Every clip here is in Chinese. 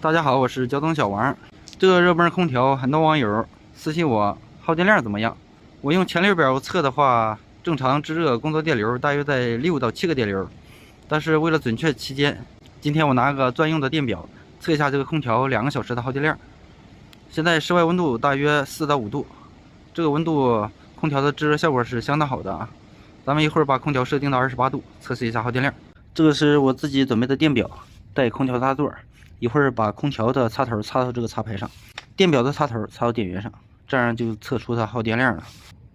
大家好，我是交通小王。这个热泵空调，很多网友私信我耗电量怎么样？我用前流表测的话，正常制热工作电流大约在6到7个电流。但是为了准确起见，今天我拿个专用的电表测一下这个空调2个小时的耗电量。现在室外温度大约4到5度，这个温度空调的制热效果是相当好的啊。咱们一会儿把空调设定到28度，测试一下耗电量。这个是我自己准备的电表，带空调插座。一会儿把空调的插头插到这个插排上，电表的插头插到电源上，这样就测出它耗电量了。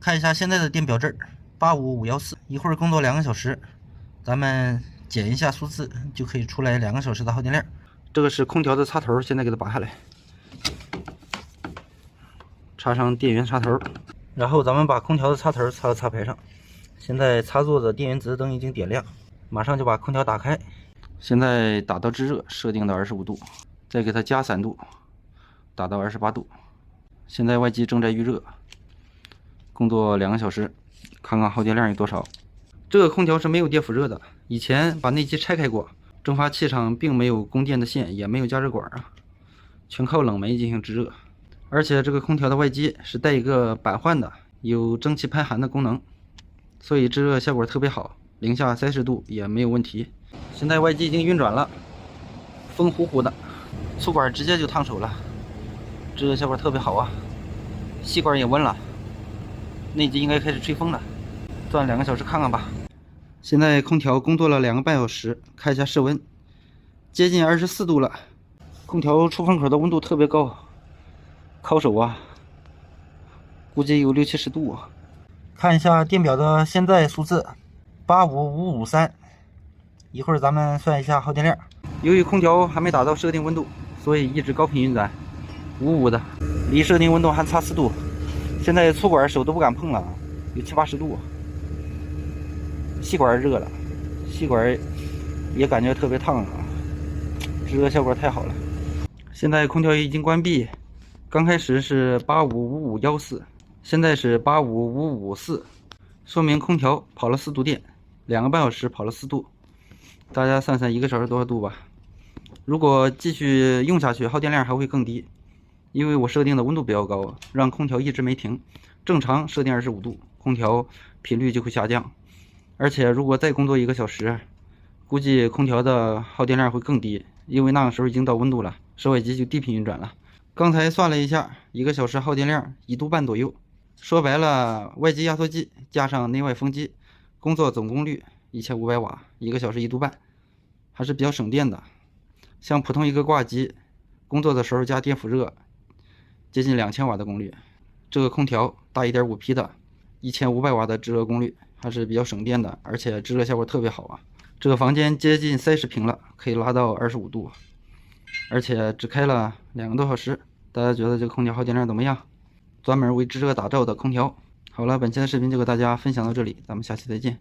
看一下现在的电表证，85514，一会儿工作2个小时，咱们减一下数字，就可以出来2个小时的耗电量。这个是空调的插头，现在给它拔下来，插上电源插头，然后咱们把空调的插头插到插排上。现在插座的电源值灯已经点亮，马上就把空调打开。现在打到制热，设定到25度，再给它加3度，打到28度。现在外机正在预热，工作2个小时，看看耗电量有多少。这个空调是没有电辅热的，以前把内机拆开过，蒸发器上并没有供电的线，也没有加热管啊，全靠冷媒进行制热。而且这个空调的外机是带一个板换的，有蒸汽喷寒的功能，所以制热效果特别好，零下30度也没有问题。现在外机已经运转了，风呼呼的，粗管直接就烫手了，制热效果特别好啊。细管也温了，内机应该开始吹风了，转2个小时看看吧。现在空调工作了2个半小时，看一下室温，接近24度了。空调出风口的温度特别高，烤手啊，估计有60、70度。看一下电表的现在数字85553。一会儿咱们算一下耗电量。由于空调还没达到设定温度，所以一直高频运转，55的，离设定温度还差4度。现在粗管手都不敢碰了，有70、80度。细管热了，细管也感觉特别烫啊，制热效果太好了。现在空调已经关闭，刚开始是85514，现在是85554，说明空调跑了4度电，2个半小时跑了4度。大家算算1个小时多少度吧。如果继续用下去，耗电量还会更低，因为我设定的温度比较高，让空调一直没停。正常设定25度，空调频率就会下降。而且如果再工作1个小时，估计空调的耗电量会更低，因为那个时候已经到温度了，室外机就低频运转了。刚才算了一下，1个小时耗电量1度半左右。说白了，外机压缩机加上内外风机，工作总功率1500瓦，1个小时1度半，还是比较省电的。像普通一个挂机工作的时候加电辅热，接近2000瓦的功率。这个空调大 1.5 匹的1500瓦的制热功率，还是比较省电的，而且制热效果特别好啊。这个房间接近30平了，可以拉到25度，而且只开了2个多小时。大家觉得这个空调耗电量怎么样？专门为制热打造的空调。好了，本期的视频就给大家分享到这里，咱们下期再见。